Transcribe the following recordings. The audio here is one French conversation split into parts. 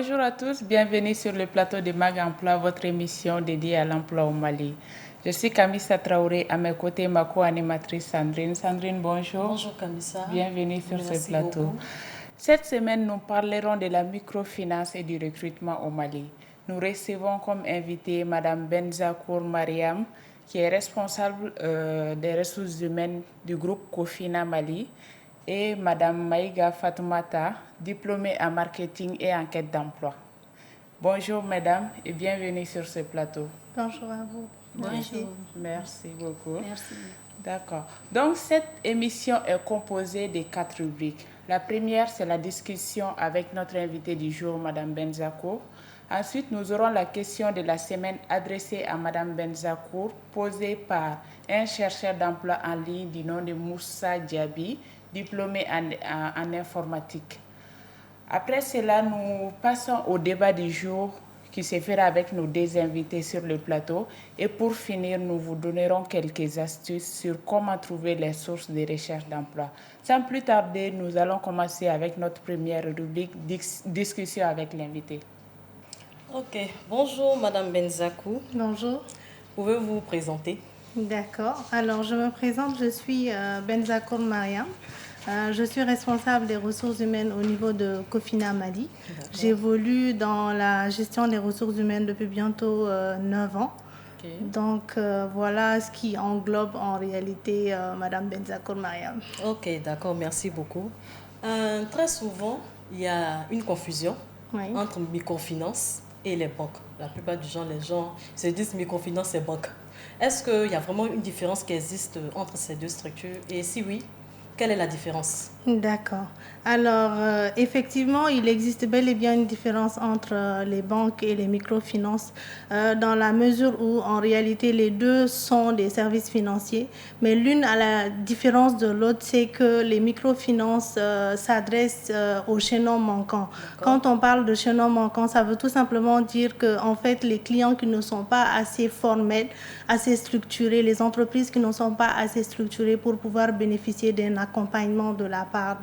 Bonjour à tous, bienvenue sur le plateau de Mag Emploi, votre émission dédiée à l'emploi au Mali. Je suis Kamissa Traoré, à mes côtés ma co-animatrice Sandrine. Sandrine, bonjour. Bonjour Kamissa. Bienvenue sur ce plateau. Beaucoup. Cette semaine, nous parlerons de la microfinance et du recrutement au Mali. Nous recevons comme invitée Madame Benzakour Mariam, qui est responsable des ressources humaines du groupe Cofina Mali, et Madame Maïga Fatoumata, diplômée en marketing et en quête d'emploi. Bonjour mesdames et bienvenue sur ce plateau. Bonjour à vous. Bonjour. Merci beaucoup. Merci. D'accord. Donc cette émission est composée de 4 rubriques. La première, c'est la discussion avec notre invitée du jour, Madame Benzakour. Ensuite, nous aurons la question de la semaine adressée à Madame Benzakour, posée par un chercheur d'emploi en ligne du nom de Moussa Diaby, diplômé en informatique. Après cela, nous passons au débat du jour qui se fera avec nos 2 invités sur le plateau. Et pour finir, nous vous donnerons quelques astuces sur comment trouver les sources de recherche d'emploi. Sans plus tarder, nous allons commencer avec notre première rubrique discussion avec l'invité. Ok, bonjour Madame Benzakour. Bonjour. Pouvez-vous vous présenter? D'accord. Alors, je me présente, je suis Benzakour Mariam. Je suis responsable des ressources humaines au niveau de Cofina Mali. J'évolue dans la gestion des ressources humaines depuis bientôt 9 ans. Okay. Donc, voilà ce qui englobe en réalité Madame Benzakour Mariam. Ok, d'accord, merci beaucoup. Très souvent, il y a une confusion entre microfinance et les banques. La plupart du temps, les gens se disent microfinance et banque. Est-ce qu'il y a vraiment une différence qui existe entre ces 2 structures? Et si oui, quelle est la différence? D'accord. Alors, effectivement, il existe bel et bien une différence entre les banques et les microfinances dans la mesure où, en réalité, les 2 sont des services financiers, mais l'une a la différence de l'autre, c'est que les microfinances s'adressent aux chaînons manquants. Quand on parle de chaînons manquants, ça veut tout simplement dire que, en fait, les clients qui ne sont pas assez formels, assez structurés, les entreprises qui ne sont pas assez structurées pour pouvoir bénéficier d'un accompagnement de la part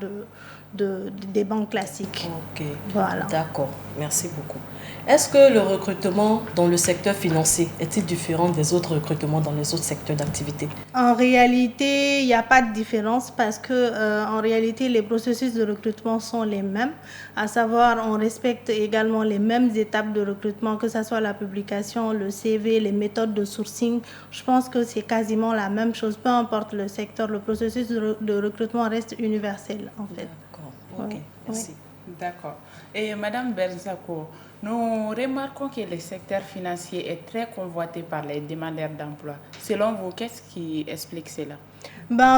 des banques classiques. Ok, voilà. D'accord, merci beaucoup. Est-ce que le recrutement dans le secteur financier est-il différent des autres recrutements dans les autres secteurs d'activité? En réalité, il n'y a pas de différence parce que en réalité, les processus de recrutement sont les mêmes. À savoir, on respecte également les mêmes étapes de recrutement, que ce soit la publication, le CV, les méthodes de sourcing. Je pense que c'est quasiment la même chose, peu importe le secteur. Le processus de recrutement reste universel, en fait. D'accord, ok, merci. Oui. D'accord. Et Madame Benzakour, nous remarquons que le secteur financier est très convoité par les demandeurs d'emploi. Selon vous, qu'est-ce qui explique cela?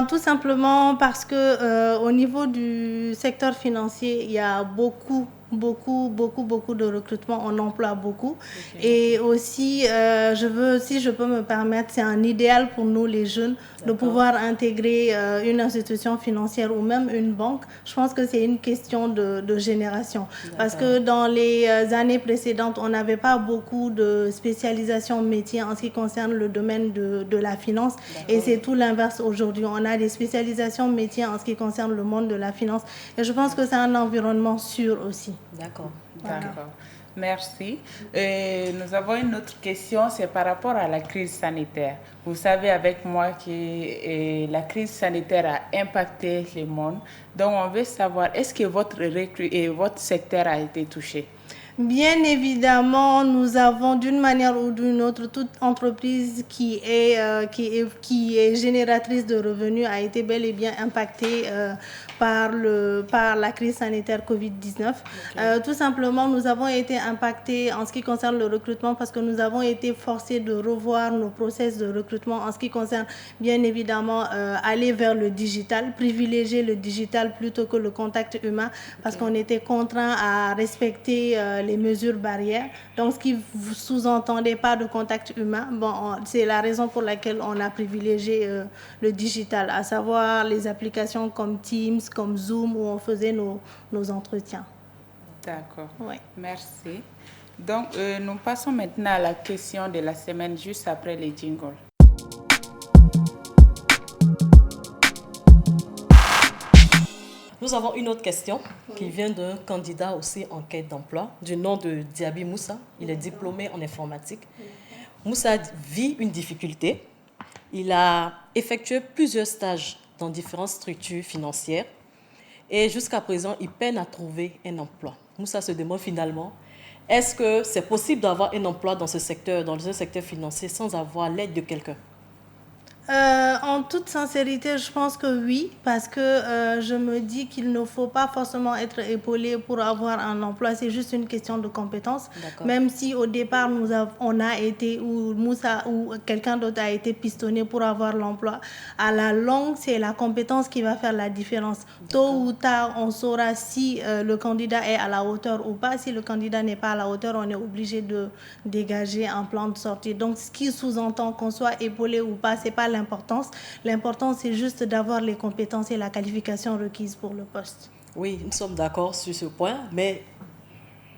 Tout simplement parce que au niveau du secteur financier, il y a beaucoup de recrutement, on emploie beaucoup. Okay. Et aussi, si je peux me permettre, c'est un idéal pour nous les jeunes de pouvoir intégrer une institution financière ou même une banque. Je pense que c'est une question de génération. Parce que dans les années précédentes, on n'avait pas beaucoup de spécialisation métier en ce qui concerne le domaine de la finance. Et c'est tout l'inverse aujourd'hui. On a des spécialisations métiers en ce qui concerne le monde de la finance. Et je pense que c'est un environnement sûr aussi. D'accord. Voilà. D'accord. Merci. Nous avons une autre question, c'est par rapport à la crise sanitaire. Vous savez avec moi que la crise sanitaire a impacté le monde. Donc, on veut savoir, est-ce que votre secteur a été touché? Bien évidemment, nous avons d'une manière ou d'une autre, toute entreprise qui est génératrice de revenus a été bel et bien impactée par la crise sanitaire Covid-19. Okay. Tout simplement, nous avons été impactés en ce qui concerne le recrutement parce que nous avons été forcés de revoir nos process de recrutement en ce qui concerne bien évidemment aller vers le digital, privilégier le digital plutôt que le contact humain parce qu'on était contraints à respecter les mesures barrières. Donc, ce qui vous sous-entendait pas de contact humain, c'est la raison pour laquelle on a privilégié le digital, à savoir les applications comme Teams, comme Zoom, où on faisait nos entretiens. D'accord. Oui. Merci. Donc, nous passons maintenant à la question de la semaine juste après les jingles. Nous avons une autre question qui vient d'un candidat aussi en quête d'emploi, du nom de Diaby Moussa. Il est diplômé en informatique. Moussa vit une difficulté. Il a effectué plusieurs stages dans différentes structures financières et jusqu'à présent, il peine à trouver un emploi. Moussa se demande finalement, est-ce que c'est possible d'avoir un emploi dans un secteur financier sans avoir l'aide de quelqu'un? En toute sincérité, je pense que oui, parce que je me dis qu'il ne faut pas forcément être épaulé pour avoir un emploi, c'est juste une question de compétence. Même si au départ, on a été, ou Moussa ou quelqu'un d'autre a été pistonné pour avoir l'emploi, à la longue, c'est la compétence qui va faire la différence. Tôt ou tard, on saura si le candidat est à la hauteur ou pas. Si le candidat n'est pas à la hauteur, on est obligé de dégager un plan de sortie. Donc, ce qui sous-entend qu'on soit épaulé ou pas, c'est pas l'importance. L'important, c'est juste d'avoir les compétences et la qualification requise pour le poste. Oui, nous sommes d'accord sur ce point, mais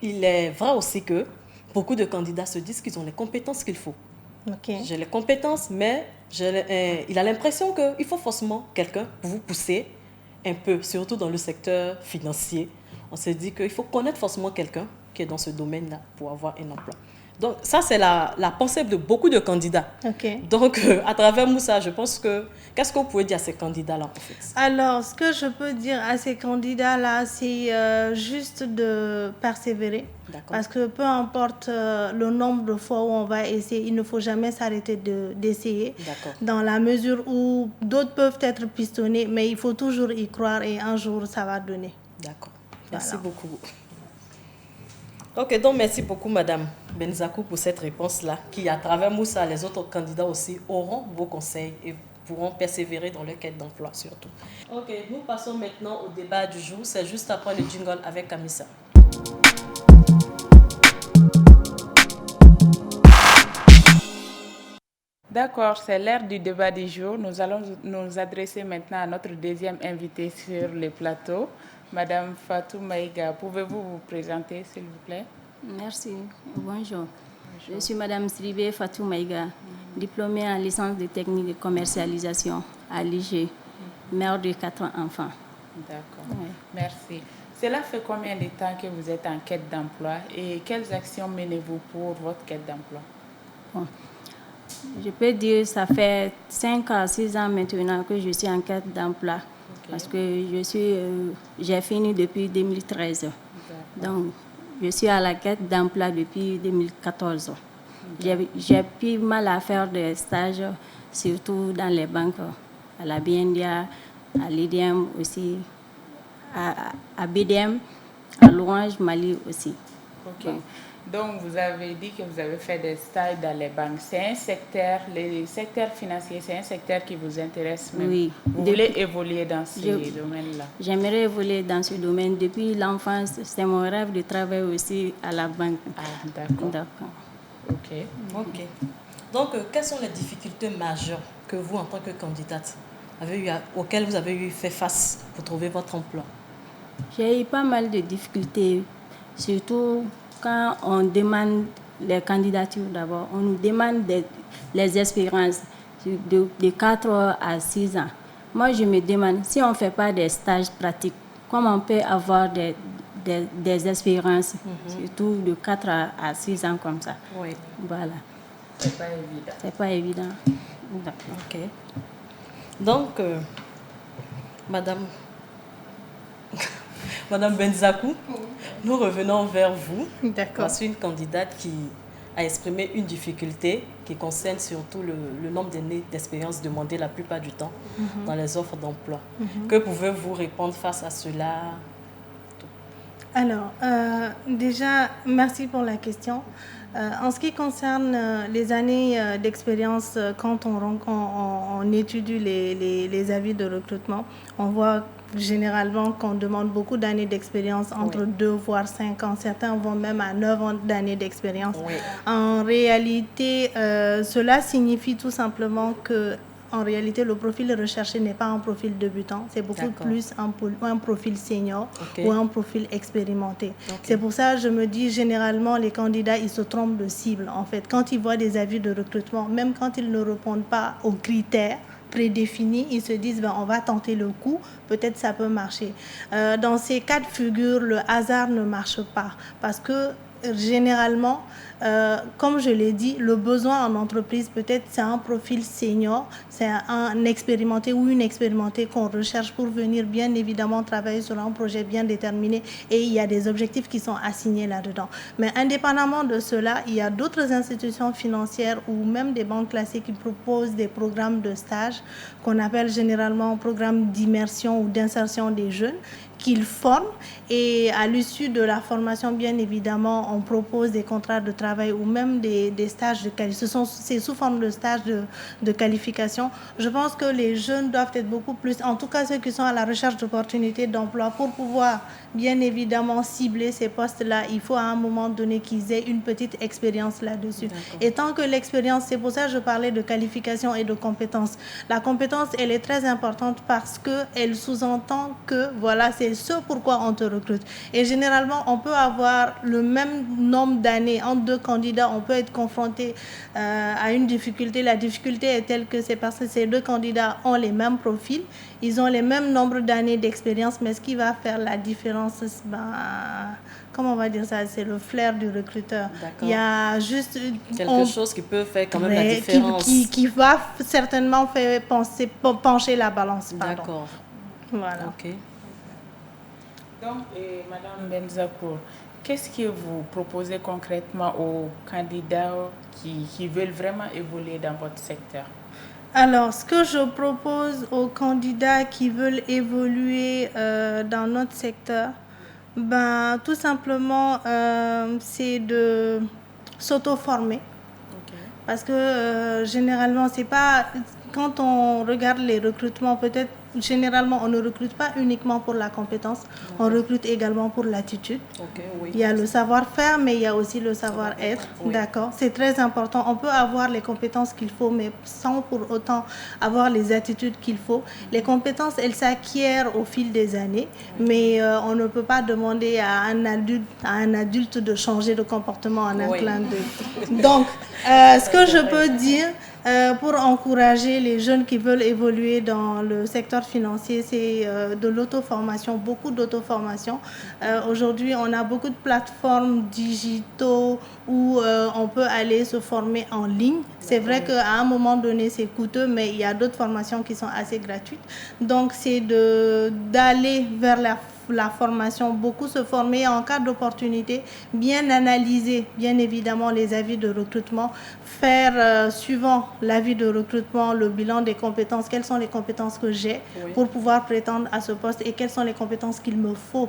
il est vrai aussi que beaucoup de candidats se disent qu'ils ont les compétences qu'il faut. J'ai les compétences, mais il a l'impression qu'il faut forcément quelqu'un pour vous pousser un peu, surtout dans le secteur financier. On se dit qu'il faut connaître forcément quelqu'un qui est dans ce domaine-là pour avoir un emploi. Donc, ça, c'est la pensée de beaucoup de candidats. Donc, à travers Moussa, je pense que... Qu'est-ce que vous pouvez dire à ces candidats-là, en fait? Alors, ce que je peux dire à ces candidats-là, c'est juste de persévérer. Parce que peu importe le nombre de fois où on va essayer, il ne faut jamais s'arrêter d'essayer. Dans la mesure où d'autres peuvent être pistonnés, mais il faut toujours y croire et un jour, ça va donner. D'accord. Merci beaucoup. Ok, donc merci beaucoup, Madame Benzakou, pour cette réponse-là, qui, à travers Moussa, les autres candidats aussi auront vos conseils et pourront persévérer dans leur quête d'emploi, surtout. Ok, nous passons maintenant au débat du jour. C'est juste après le jingle avec Kamissa. D'accord, c'est l'heure du débat du jour. Nous allons nous adresser maintenant à notre deuxième invitée sur le plateau. Madame Fatou Maïga, pouvez-vous vous présenter, s'il vous plaît? Merci. Bonjour. Je suis Madame Sribé Fatou Maïga, diplômée en licence de technique de commercialisation à l'IG, mère de 4 enfants. D'accord. Oui. Merci. Cela fait combien de temps que vous êtes en quête d'emploi et quelles actions menez-vous pour votre quête d'emploi? Bon. Je peux dire que ça fait 5 à 6 ans maintenant que je suis en quête d'emploi. Parce que j'ai fini depuis 2013. Donc, je suis à la quête d'emploi depuis 2014. J'ai pu mal à faire des stages, surtout dans les banques, à la BNDA, à l'IDM aussi, à BDM, à l'Orange Mali aussi. Donc, vous avez dit que vous avez fait des stages dans les banques. C'est un secteur, le secteur financier, c'est un secteur qui vous intéresse même. Oui. Vous voulez évoluer dans ce domaine-là? J'aimerais évoluer dans ce domaine. Depuis l'enfance, c'est mon rêve de travailler aussi à la banque. Ah, d'accord. Ok. Donc, quelles sont les difficultés majeures que vous, en tant que candidate, auxquelles vous avez fait face pour trouver votre emploi? J'ai eu pas mal de difficultés, surtout quand on demande les candidatures d'abord, on nous demande les expériences de 4 à 6 ans. Moi, je me demande, si on ne fait pas des stages pratiques, comment on peut avoir des expériences, surtout de 4 à 6 ans comme ça? Oui. Voilà. C'est pas évident. C'est pas évident. Ok. Donc, Madame Benzakou, nous revenons vers vous. D'accord. Voici une candidate qui a exprimé une difficulté qui concerne surtout le nombre d'années d'expérience demandées la plupart du temps dans les offres d'emploi. Que pouvez-vous répondre face à cela? Alors, déjà, merci pour la question. En ce qui concerne les années d'expérience, quand on étudie les avis de recrutement, on voit généralement qu'on demande beaucoup d'années d'expérience, entre 2 voire 5 ans. Certains vont même à 9 ans d'années d'expérience. En réalité, cela signifie tout simplement que en réalité, le profil recherché n'est pas un profil débutant, c'est beaucoup plus un profil senior ou un profil expérimenté. C'est pour ça que je me dis, généralement, les candidats, ils se trompent de cible. En fait, quand ils voient des avis de recrutement, même quand ils ne répondent pas aux critères prédéfinie, ils se disent on va tenter le coup, peut-être ça peut marcher. Dans ces cas de figure, le hasard ne marche pas parce que généralement, comme je l'ai dit, le besoin en entreprise, peut-être c'est un profil senior, c'est un expérimenté ou une expérimentée qu'on recherche pour venir bien évidemment travailler sur un projet bien déterminé et il y a des objectifs qui sont assignés là-dedans. Mais indépendamment de cela, il y a d'autres institutions financières ou même des banques classiques qui proposent des programmes de stage qu'on appelle généralement programmes d'immersion ou d'insertion des jeunes qu'ils forment et à l'issue de la formation, bien évidemment, on propose des contrats de travail ou même des stages de qualification. C'est sous forme de stages de qualification. Je pense que les jeunes doivent être beaucoup plus, en tout cas ceux qui sont à la recherche d'opportunités d'emploi, pour pouvoir bien évidemment cibler ces postes-là, il faut à un moment donné qu'ils aient une petite expérience là-dessus. Et tant que l'expérience, c'est pour ça que je parlais de qualification et de compétences. La compétence, elle est très importante parce qu'elle sous-entend que, voilà, c'est ce pourquoi on te recrute. Et généralement, on peut avoir le même nombre d'années entre deux candidats, on peut être confronté à une difficulté. La difficulté est telle que c'est parce que ces deux candidats ont les mêmes profils, ils ont les mêmes nombres d'années d'expérience, mais ce qui va faire la différence, comment on va dire ça, c'est le flair du recruteur. Il y a juste quelque chose qui peut faire quand même la différence. Qui va certainement faire pencher la balance. D'accord. Voilà. Ok. Donc, Madame Benzakour, qu'est-ce que vous proposez concrètement aux candidats qui veulent vraiment évoluer dans votre secteur? Alors, ce que je propose aux candidats qui veulent évoluer dans notre secteur, tout simplement, c'est de s'auto-former. Okay. Parce que généralement, c'est pas... Quand on regarde les recrutements, peut-être généralement, on ne recrute pas uniquement pour la compétence, on recrute également pour l'attitude. Okay, oui. Il y a le savoir-faire, mais il y a aussi le savoir-être. Oui. D'accord, c'est très important. On peut avoir les compétences qu'il faut, mais sans pour autant avoir les attitudes qu'il faut. Les compétences, elles s'acquièrent au fil des années, mais on ne peut pas demander à un adulte de changer de comportement en un clin d'œil. Donc, ce que je peux dire... pour encourager les jeunes qui veulent évoluer dans le secteur financier, c'est de l'auto-formation, beaucoup d'auto-formation. Aujourd'hui, on a beaucoup de plateformes digitaux où on peut aller se former en ligne. C'est vrai qu'à un moment donné, c'est coûteux, mais il y a d'autres formations qui sont assez gratuites. Donc, c'est d'aller vers la formation, beaucoup se former en cas d'opportunité, bien analyser bien évidemment les avis de recrutement, faire suivant l'avis de recrutement le bilan des compétences, quelles sont les compétences que j'ai pour pouvoir prétendre à ce poste et quelles sont les compétences qu'il me faut.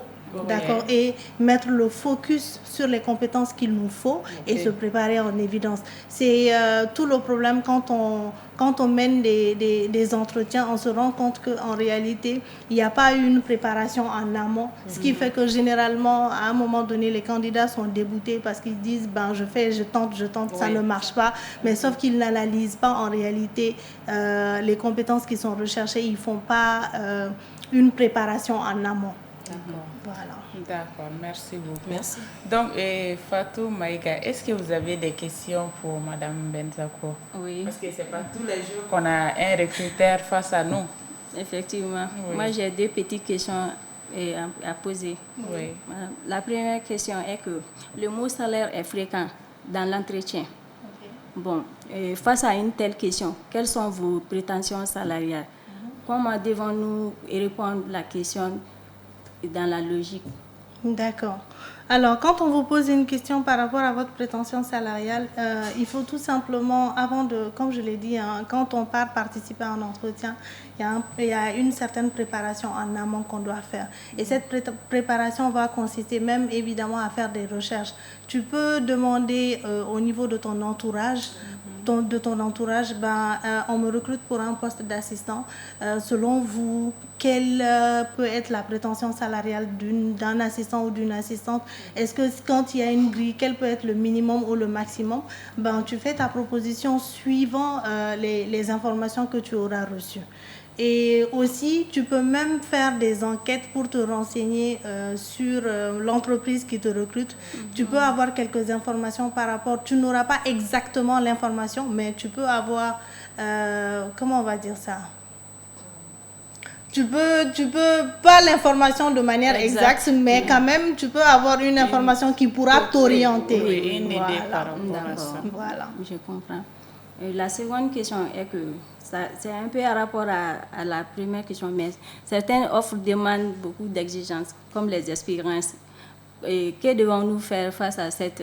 D'accord, et mettre le focus sur les compétences qu'il nous faut et se préparer en évidence. C'est tout le problème quand on mène des entretiens, on se rend compte qu'en réalité, il n'y a pas eu une préparation en amont, ce qui fait que généralement, à un moment donné, les candidats sont dégoûtés parce qu'ils disent je tente, ça ne marche pas, mais sauf qu'ils n'analysent pas en réalité les compétences qui sont recherchées, ils ne font pas une préparation en amont. D'accord. Voilà. D'accord, merci beaucoup. Merci. Donc, Fatou Maïga, est-ce que vous avez des questions pour Madame Benzakour? Oui. Parce que ce n'est pas tous les jours qu'on a un recruteur face à nous. Effectivement. Oui. Moi, j'ai deux petites questions à poser. Oui. La première question est que le mot salaire est fréquent dans l'entretien. Okay. Bon, face à une telle question, quelles sont vos prétentions salariales? Comment devons-nous répondre à la question dans la logique? D'accord. Alors, quand on vous pose une question par rapport à votre prétention salariale, il faut tout simplement, comme je l'ai dit, quand on part participer à un entretien, il y a une certaine préparation en amont qu'on doit faire. Et cette préparation va consister même évidemment à faire des recherches. Tu peux demander au niveau de ton entourage, on me recrute pour un poste d'assistant. Selon vous, quelle peut être la prétention salariale d'un assistant ou d'une assistante? Est-ce que quand il y a une grille, quel peut être le minimum ou le maximum? Tu fais ta proposition suivant les informations que tu auras reçues. Et aussi, tu peux même faire des enquêtes pour te renseigner sur l'entreprise qui te recrute. Tu peux avoir quelques informations par rapport, tu n'auras pas exactement l'information, mais tu peux avoir, comment on va dire ça? Tu peux pas l'information de manière exacte, mais quand même, tu peux avoir une information qui pourra t'orienter. Oui, une idée par rapport à ça. Voilà. Je comprends. Et la seconde question est que c'est un peu à rapport à la première question, mais certaines offres demandent beaucoup d'exigences, comme les expériences. Et que devons-nous faire face à cette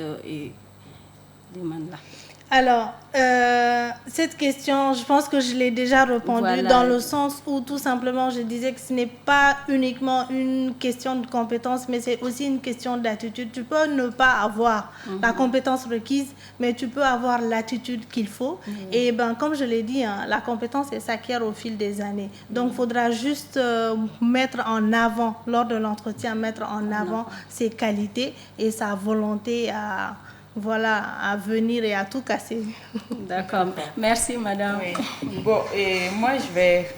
demande-là? Alors, cette question, je pense que je l'ai déjà répondu dans le sens où tout simplement je disais que ce n'est pas uniquement une question de compétence, mais c'est aussi une question d'attitude. Tu peux ne pas avoir la compétence requise, mais tu peux avoir l'attitude qu'il faut. Et ben, comme je l'ai dit, hein, la compétence, elle s'acquiert au fil des années. Donc, il faudra juste mettre en avant, lors de l'entretien, mettre en avant ses qualités et sa volonté à venir et à tout casser. D'accord. Merci, madame. Oui. Bon, et moi, je vais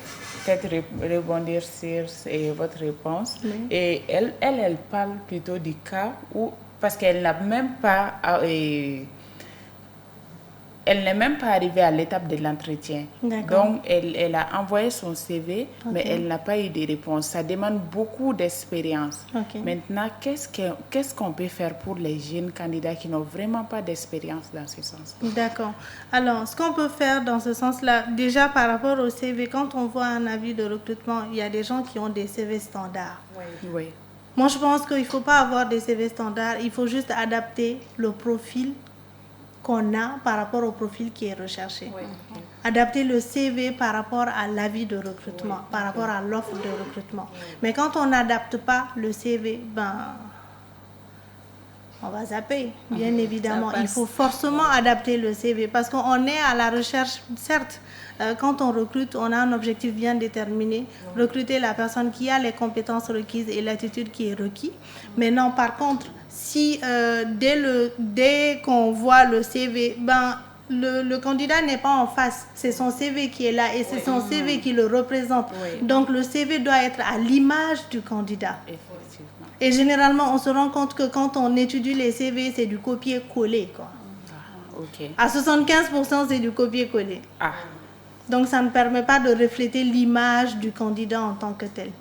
peut-être rebondir sur votre réponse. Oui. Et elle parle plutôt du cas où, parce qu'elle n'a même pas... elle n'est même pas arrivée à l'étape de l'entretien. Donc, elle a envoyé son CV, mais elle n'a pas eu de réponse. Ça demande beaucoup d'expérience. Maintenant, qu'est-ce qu'on peut faire pour les jeunes candidats qui n'ont vraiment pas d'expérience dans ce sens? D'accord. Alors, ce qu'on peut faire dans ce sens-là, déjà par rapport au CV, quand on voit un avis de recrutement, il y a des gens qui ont des CV standards. Oui. Moi, je pense qu'il ne faut pas avoir des CV standards. Il faut juste adapter le profil qu'on a par rapport au profil qui est recherché. Adapter le CV par rapport à l'avis de recrutement, par rapport à l'offre de recrutement. Mais quand on n'adapte pas le CV, on va zapper, bien évidemment. Il faut forcément adapter le CV parce qu'on est à la recherche, certes, quand on recrute, on a un objectif bien déterminé, recruter la personne qui a les compétences requises et l'attitude qui est requise. Mais non, par contre, si dès qu'on voit le CV, le candidat n'est pas en face, c'est son CV qui est là et c'est son CV qui le représente. Donc le CV doit être à l'image du candidat. Et généralement, on se rend compte que quand on étudie les CV, c'est du copier-coller, quoi. À 75%, c'est du copier-coller. Donc ça ne permet pas de refléter l'image du candidat en tant que tel.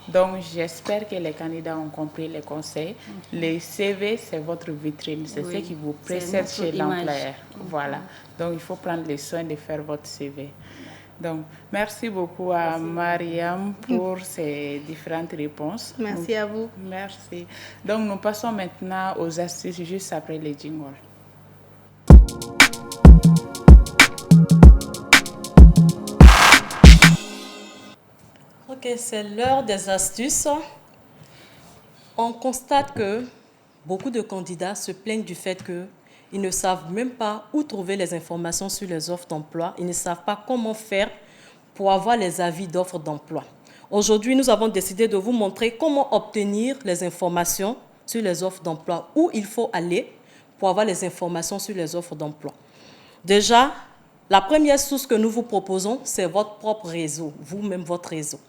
Donc, j'espère que les candidats ont compris les conseils. Les CV, c'est votre vitrine. C'est ce qui vous précède chez l'employeur. Voilà. Donc, il faut prendre le soin de faire votre CV. Donc, merci beaucoup à Mariam pour ces différentes réponses. Merci à vous. Merci. Donc, nous passons maintenant aux astuces juste après les jingles. Ok, c'est l'heure des astuces. On constate que beaucoup de candidats se plaignent du fait qu'ils ne savent même pas où trouver les informations sur les offres d'emploi. Ils ne savent pas comment faire pour avoir les avis d'offres d'emploi. Aujourd'hui, nous avons décidé de vous montrer comment obtenir les informations sur les offres d'emploi, où il faut aller pour avoir les informations sur les offres d'emploi. Déjà, la première source que nous vous proposons, c'est votre propre réseau, vous-même votre réseau.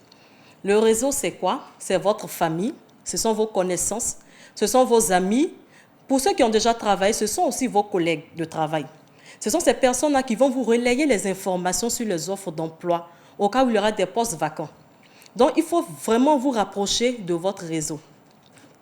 Le réseau, c'est quoi? C'est votre famille, ce sont vos connaissances, ce sont vos amis. Pour ceux qui ont déjà travaillé, ce sont aussi vos collègues de travail. Ce sont ces personnes-là qui vont vous relayer les informations sur les offres d'emploi au cas où il y aura des postes vacants. Donc, il faut vraiment vous rapprocher de votre réseau.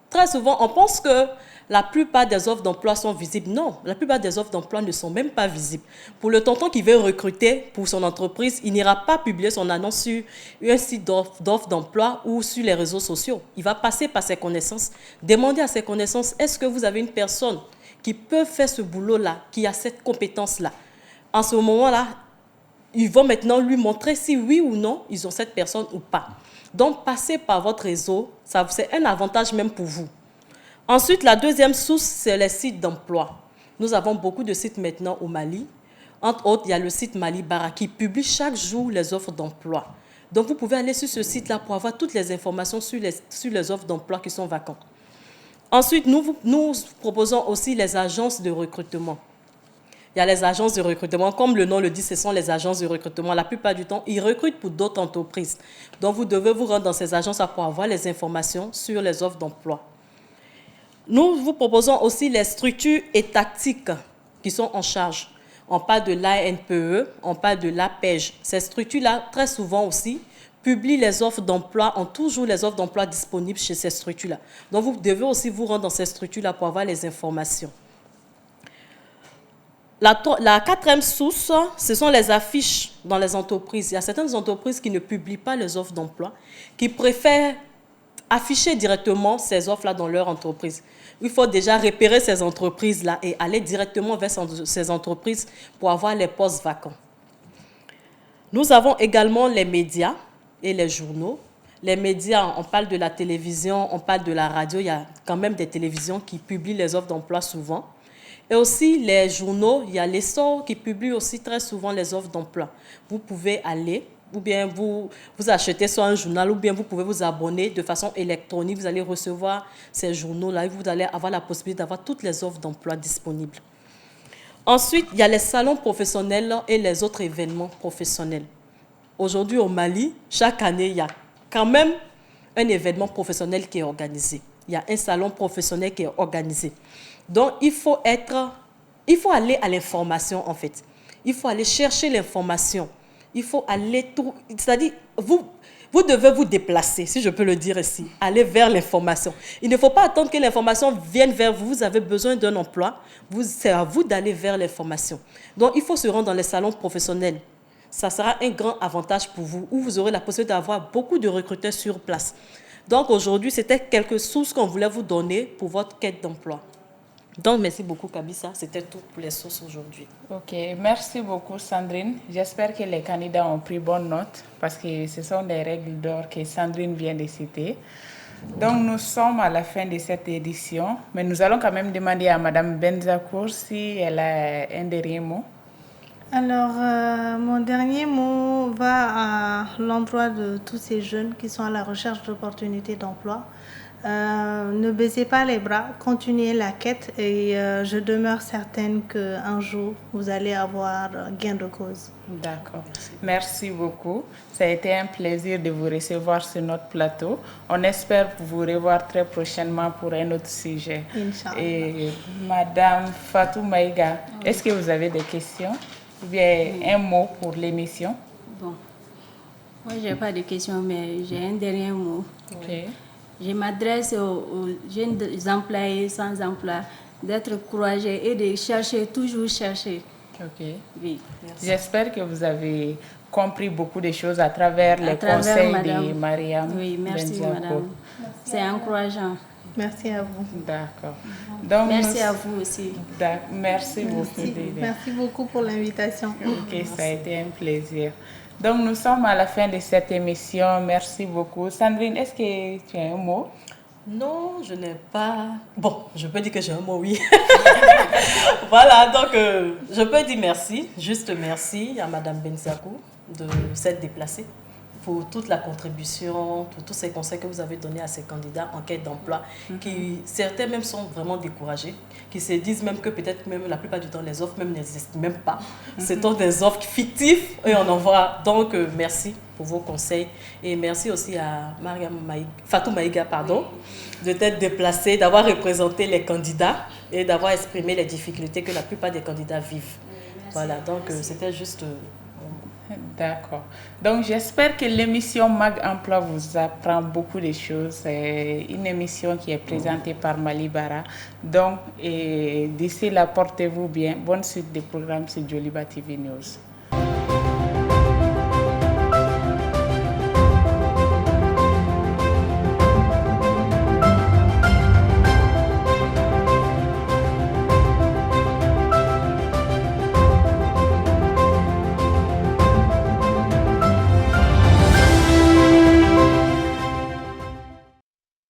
Très souvent, on pense que la plupart des offres d'emploi sont visibles. Non, la plupart des offres d'emploi ne sont même pas visibles. Pour le tonton qui veut recruter pour son entreprise, il n'ira pas publier son annonce sur un site d'offres d'emploi ou sur les réseaux sociaux. Il va passer par ses connaissances, demander à ses connaissances, est-ce que vous avez une personne qui peut faire ce boulot-là, qui a cette compétence-là? En ce moment-là, ils vont maintenant lui montrer si oui ou non, ils ont cette personne ou pas. Donc, passez par votre réseau, c'est un avantage même pour vous. Ensuite, la deuxième source, c'est les sites d'emploi. Nous avons beaucoup de sites maintenant au Mali. Entre autres, il y a le site Mali Bara qui publie chaque jour les offres d'emploi. Donc, vous pouvez aller sur ce site-là pour avoir toutes les informations sur les offres d'emploi qui sont vacantes. Ensuite, nous proposons aussi les agences de recrutement. il y a les agences de recrutement. Comme le nom le dit, ce sont les agences de recrutement. La plupart du temps, ils recrutent pour d'autres entreprises. Donc, vous devez vous rendre dans ces agences pour avoir les informations sur les offres d'emploi. Nous vous proposons aussi les structures étatiques qui sont en charge. On parle de l'ANPE, on parle de l'APEJ. Ces structures-là, très souvent aussi, publient les offres d'emploi, ont toujours les offres d'emploi disponibles chez ces structures-là. Donc, vous devez aussi vous rendre dans ces structures-là pour avoir les informations. La quatrième source, ce sont les affiches dans les entreprises. Il y a certaines entreprises qui ne publient pas les offres d'emploi, qui préfèrent afficher directement ces offres-là dans leur entreprise. Il faut déjà repérer ces entreprises-là et aller directement vers ces entreprises pour avoir les postes vacants. Nous avons également les médias et les journaux. Les médias, on parle de la télévision, on parle de la radio. Il y a quand même des télévisions qui publient les offres d'emploi souvent. Et aussi les journaux, il y a l'Essor qui publie aussi très souvent les offres d'emploi. Vous pouvez aller, ou bien vous achetez soit un journal, ou bien vous pouvez vous abonner de façon électronique. Vous allez recevoir ces journaux-là et vous allez avoir la possibilité d'avoir toutes les offres d'emploi disponibles. Ensuite, il y a les salons professionnels et les autres événements professionnels. Aujourd'hui, au Mali, chaque année, il y a quand même un événement professionnel qui est organisé. Il y a un salon professionnel qui est organisé. Donc, il faut aller à l'information, en fait. Il faut aller chercher l'information. Il faut aller c'est-à-dire, vous devez vous déplacer, si je peux le dire ici, aller vers l'information. Il ne faut pas attendre que l'information vienne vers vous. Vous avez besoin d'un emploi. C'est à vous d'aller vers l'information. Donc, il faut se rendre dans les salons professionnels. Ça sera un grand avantage pour vous, où vous aurez la possibilité d'avoir beaucoup de recruteurs sur place. Donc, aujourd'hui, c'était quelques sources qu'on voulait vous donner pour votre quête d'emploi. Donc, merci beaucoup, Kabissa. C'était tout pour les sources aujourd'hui. Ok, merci beaucoup, Sandrine. J'espère que les candidats ont pris bonne note parce que ce sont des règles d'or que Sandrine vient de citer. Donc, nous sommes à la fin de cette édition, mais nous allons quand même demander à Mme Benzakour si elle a un dernier mot. Alors, mon dernier mot va à l'endroit de tous ces jeunes qui sont à la recherche d'opportunités d'emploi. Ne baissez pas les bras, continuez la quête et je demeure certaine qu'un jour, vous allez avoir gain de cause. D'accord. Merci beaucoup. Ça a été un plaisir de vous recevoir sur notre plateau. On espère vous revoir très prochainement pour un autre sujet. Inch'Allah. Et Madame Fatou Maïga, est-ce que vous avez des questions ou bien un mot pour l'émission? Bon, moi je n'ai pas de questions, mais j'ai un dernier mot. Ok. Je m'adresse aux jeunes employés sans emploi d'être courageux et de chercher, toujours chercher. Ok. Oui. J'espère que vous avez compris beaucoup de choses à travers les conseils de Mariam. Oui, merci madame. C'est encourageant. Merci à vous. D'accord. Donc, merci à vous aussi. Merci beaucoup. Merci beaucoup pour l'invitation. Ok, ça a été un plaisir. Donc, nous sommes à la fin de cette émission. Merci beaucoup. Sandrine, est-ce que tu as un mot? Non, je n'ai pas... Bon, je peux dire que j'ai un mot, oui. Voilà, donc je peux dire merci, juste merci à Mme Benzakour de s'être déplacée pour toute la contribution, pour tous ces conseils que vous avez donnés à ces candidats en quête d'emploi, qui certains même sont vraiment découragés, qui se disent même que peut-être même la plupart du temps les offres même n'existent même pas. Ce sont des offres fictives et on en voit. Donc merci pour vos conseils et merci aussi à Fatou Maïga, de t'être déplacée, d'avoir représenté les candidats et d'avoir exprimé les difficultés que la plupart des candidats vivent. Voilà, donc c'était juste... D'accord. Donc, j'espère que l'émission Mag Emploi vous apprend beaucoup de choses. C'est une émission qui est présentée par Mali Bara. Donc, d'ici là, portez-vous bien. Bonne suite des programmes sur Joliba TV News.